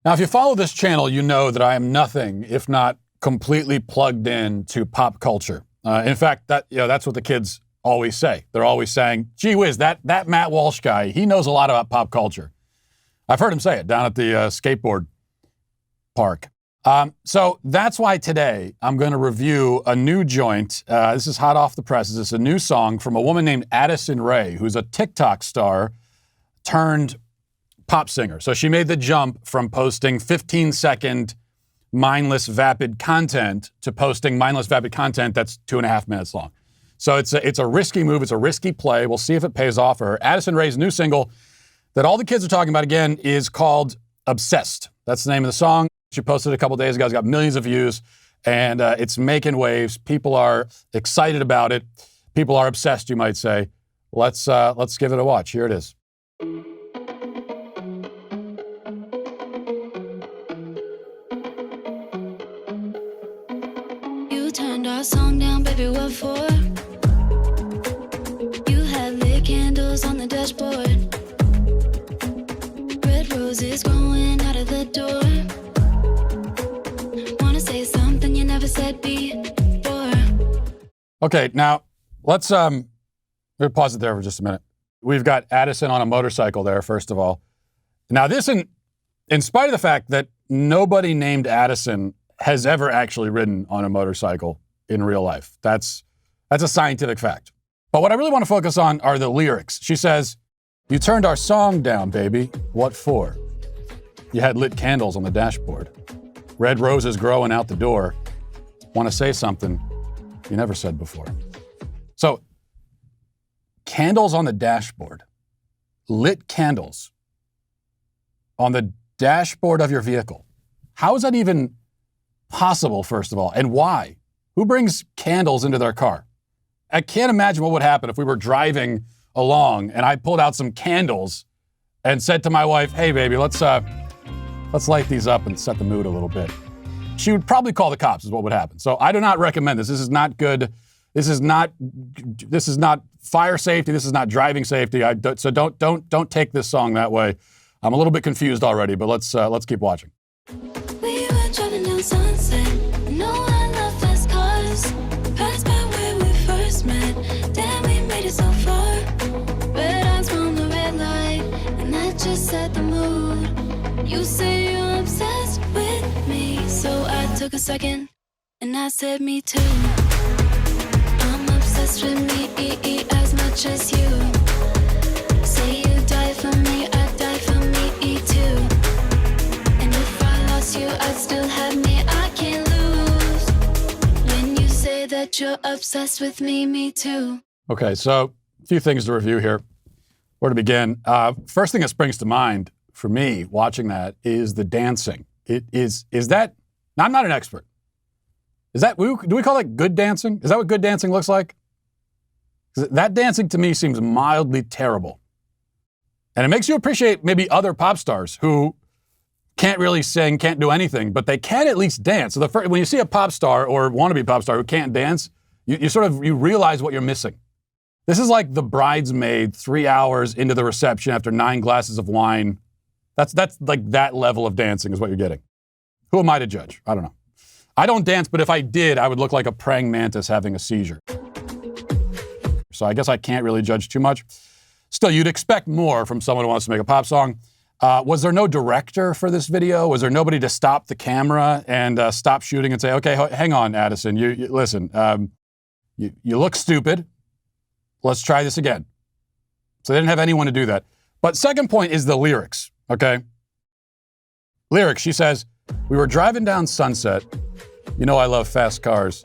Now, if you follow this channel, you know that I am nothing if not completely plugged in to pop culture. In fact, that's what the kids always say. They're always saying, gee whiz, that Matt Walsh guy, he knows a lot about pop culture. I've heard him say it down at the skateboard park. So that's why today I'm going to review a new joint. This is hot off the presses. It's a new song from a woman named Addison Rae, who's a TikTok star turned pop singer. So she made the jump from posting 15-second mindless, vapid content to posting mindless, vapid content that's 2.5 minutes long. So it's a risky move. It's a risky play. We'll see if it pays off for her. Addison Rae's new single that all the kids are talking about again is called Obsessed. That's the name of the song. She posted it a couple days ago. It's got millions of views, and it's making waves. People are excited about it. People are obsessed, you might say. Let's give it a watch. Here it is. You turned our song down, baby, what for? You had lit candles on the dashboard. Red roses growing out of the door. Wanna say something you never said before. Okay, now let's pause it there for just a minute. We've got Addison on a motorcycle there, first of all. Now this, in spite of the fact that nobody named Addison has ever actually ridden on a motorcycle in real life. That's a scientific fact. But what I really want to focus on are the lyrics. She says, you turned our song down, baby. What for? You had lit candles on the dashboard. Red roses growing out the door. Want to say something you never said before. So, candles on the dashboard. Lit candles on the dashboard of your vehicle. How is that even possible, first of all? And why? Who brings candles into their car? I can't imagine what would happen if we were driving along and I pulled out some candles and said to my wife, hey, baby, let's light these up and set the mood a little bit. She would probably call the cops is what would happen. So I do not recommend this. This is not good. This is not fire safety. This is not driving safety. So don't take this song that way. I'm a little bit confused already, but let's keep watching. We were driving down Sunset. No, I love fast cars. Passed by where we first met. Damn, we made it so far. Red eyes from the red light, and that just set the mood. You say you're obsessed with me, so I took a second, and I said me too. I'm obsessed with me as much as you. Say you die for me, I'd die for me too. And if I lost you, I'd still have me, I can't lose. When you say that you're obsessed with me too. Okay, so a few things to review here. Where to begin? First thing that springs to mind for me watching that is the dancing. Is that, now I'm not an expert. Is that, do we call that good dancing? Is that what good dancing looks like? That dancing to me seems mildly terrible. And it makes you appreciate maybe other pop stars who can't really sing, can't do anything, but they can at least dance. So when you see a pop star or wannabe pop star who can't dance, you realize what you're missing. This is like the bridesmaid 3 hours into the reception after 9 glasses of wine. That's like that level of dancing is what you're getting. Who am I to judge? I don't know. I don't dance, but if I did, I would look like a praying mantis having a seizure. So I guess I can't really judge too much. Still, you'd expect more from someone who wants to make a pop song. Was there no director for this video? Was there nobody to stop the camera and stop shooting and say, okay, hang on, Addison, you listen, you look stupid. Let's try this again. So they didn't have anyone to do that. But second point is the lyrics, okay? Lyrics, she says, we were driving down Sunset. You know I love fast cars.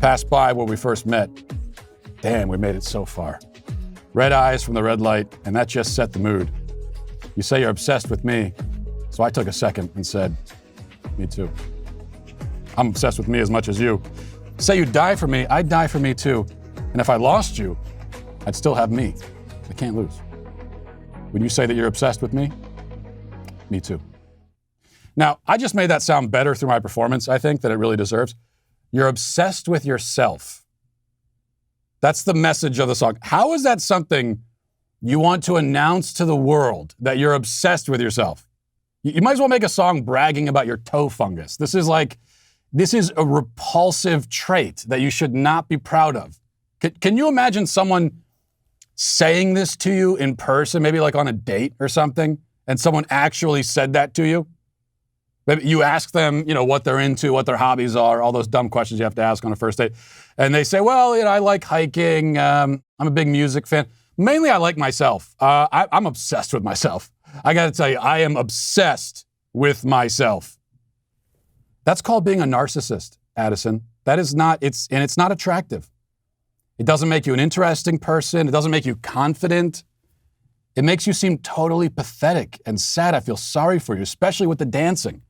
Passed by where we first met. Damn, we made it so far. Red eyes from the red light, and that just set the mood. You say you're obsessed with me, so I took a second and said, me too. I'm obsessed with me as much as you. Say you'd die for me, I'd die for me too. And if I lost you, I'd still have me. I can't lose. When you say that you're obsessed with me too. Now, I just made that sound better through my performance, I think, than it really deserves. You're obsessed with yourself. That's the message of the song. How is that something you want to announce to the world, that you're obsessed with yourself? You might as well make a song bragging about your toe fungus. This is a repulsive trait that you should not be proud of. Can you imagine someone saying this to you in person, maybe like on a date or something, and someone actually said that to you? Maybe you ask them, what they're into, what their hobbies are, all those dumb questions you have to ask on a first date. And they say, well, I like hiking. I'm a big music fan. Mainly, I like myself. I'm obsessed with myself. I got to tell you, I am obsessed with myself. That's called being a narcissist, Addison. That is not, it's not attractive. It doesn't make you an interesting person. It doesn't make you confident. It makes you seem totally pathetic and sad. I feel sorry for you, especially with the dancing.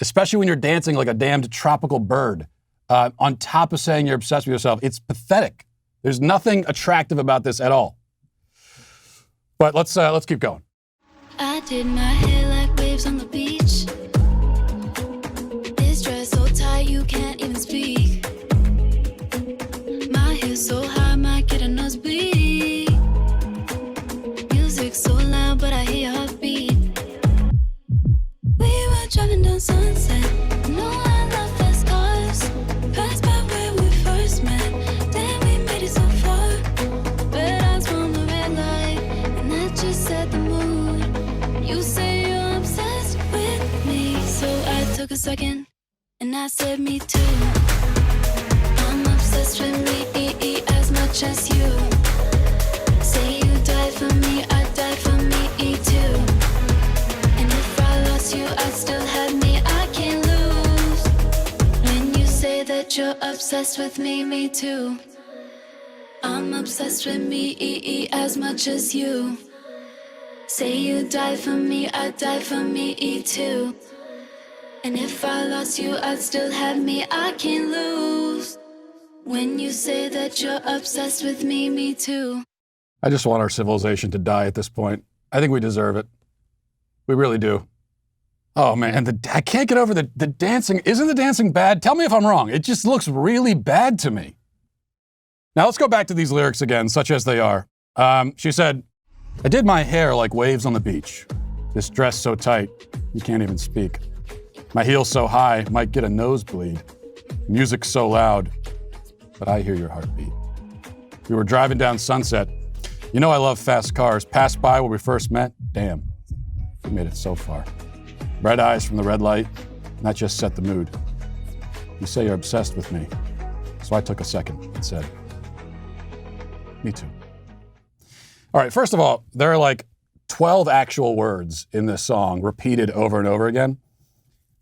Especially when you're dancing like a damned tropical bird. On top of saying you're obsessed with yourself, it's pathetic. There's nothing attractive about this at all. But let's keep going. I did my hair like waves on the beach. This dress so tight you can't even speak. My hair so high, might get a nosebleed. Music so loud, but I hear your heartbeat. We were driving down Sunset. No, I love fast cars. Passed by where we first met. Damn, we made it so far. Red eyes from the red light, and that just set the mood. You say you're obsessed with me, so I took a second, and I said me too. I'm obsessed with me as much as you. Say you die for me, I'd die for me too. And if I lost you, I'd still have me, I can't lose. When you say that you're obsessed with me too. I'm obsessed with me as much as you. Say you die for me, I'd die for me too. And if I lost you, I'd still have me, I can't lose. When you say that you're obsessed with me too. I just want our civilization to die at this point. I think we deserve it. We really do. Oh man, I can't get over the dancing. Isn't the dancing bad? Tell me if I'm wrong. It just looks really bad to me. Now let's go back to these lyrics again, such as they are. She said, I did my hair like waves on the beach. This dress so tight, you can't even speak. My heels so high, might get a nosebleed. Music so loud, but I hear your heartbeat. We were driving down Sunset. You know I love fast cars. Passed by where we first met. Damn, we made it so far. Red eyes from the red light, and that just set the mood. You say you're obsessed with me, so I took a second and said, me too. All right, first of all, there are like 12 actual words in this song repeated over and over again.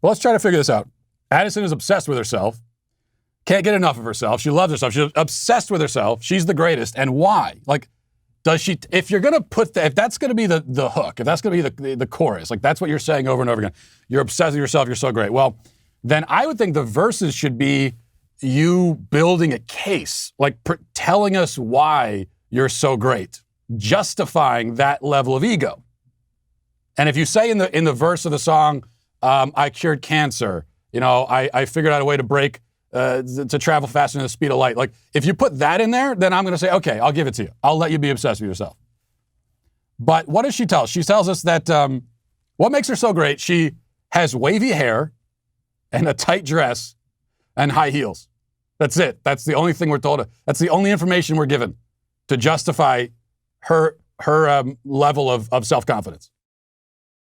Well, let's try to figure this out. Addison is obsessed with herself, can't get enough of herself. She loves herself. She's obsessed with herself. She's the greatest. And why? Like, does she, if you're going to put, if that's going to be the hook, if that's going to be the chorus, like that's what you're saying over and over again, you're obsessed with yourself, you're so great. Well, then I would think the verses should be you building a case, like telling us why you're so great, justifying that level of ego. And if you say in the verse of the song, I cured cancer, I figured out a way to break, to travel faster than the speed of light. Like, if you put that in there, then I'm going to say, okay, I'll give it to you. I'll let you be obsessed with yourself. But what does she tell us? She tells us that what makes her so great, she has wavy hair and a tight dress and high heels. That's it. That's the only thing we're told. That's the only information we're given to justify her level of self-confidence.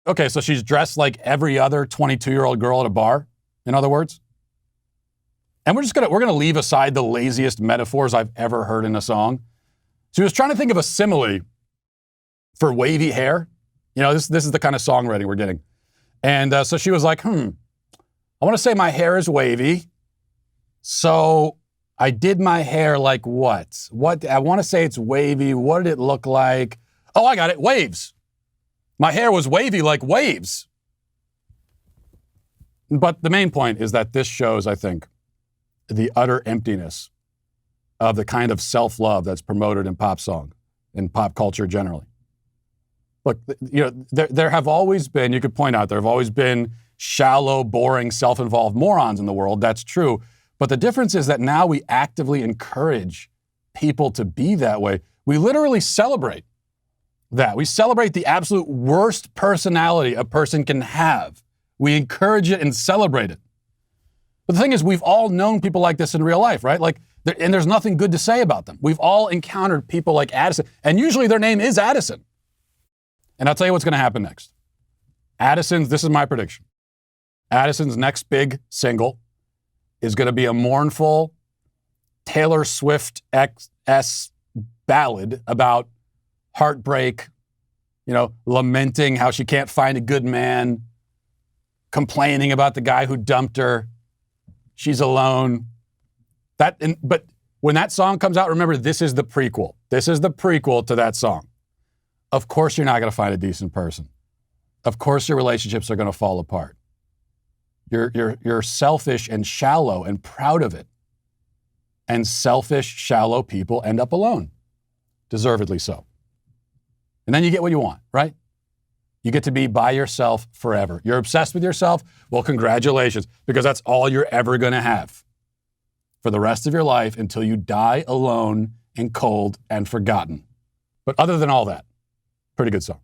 Okay, so she's dressed like every other 22-year-old girl at a bar, in other words. And we're gonna leave aside the laziest metaphors I've ever heard in a song. She was trying to think of a simile for wavy hair. This is the kind of songwriting we're getting. And so she was like, I want to say my hair is wavy. So I did my hair like what? I want to say it's wavy. What did it look like? Oh, I got it. Waves. My hair was wavy like waves. But the main point is that this shows, I think, the utter emptiness of the kind of self-love that's promoted in pop song, in pop culture generally. Look, there have always been, you could point out, there have always been shallow, boring, self-involved morons in the world. That's true. But the difference is that now we actively encourage people to be that way. We literally celebrate that. We celebrate the absolute worst personality a person can have. We encourage it and celebrate it. But the thing is, we've all known people like this in real life, right? And there's nothing good to say about them. We've all encountered people like Addison, and usually their name is Addison. And I'll tell you what's going to happen next. This is my prediction. Addison's next big single is going to be a mournful Taylor Swift-esque ballad about heartbreak, lamenting how she can't find a good man, complaining about the guy who dumped her. She's alone. But when that song comes out, remember, this is the prequel. This is the prequel to that song. Of course you're not going to find a decent person. Of course your relationships are going to fall apart. You're selfish and shallow and proud of it. And selfish, shallow people end up alone. Deservedly so. And then you get what you want, right? You get to be by yourself forever. You're obsessed with yourself? Well, congratulations, because that's all you're ever going to have for the rest of your life until you die alone and cold and forgotten. But other than all that, pretty good song.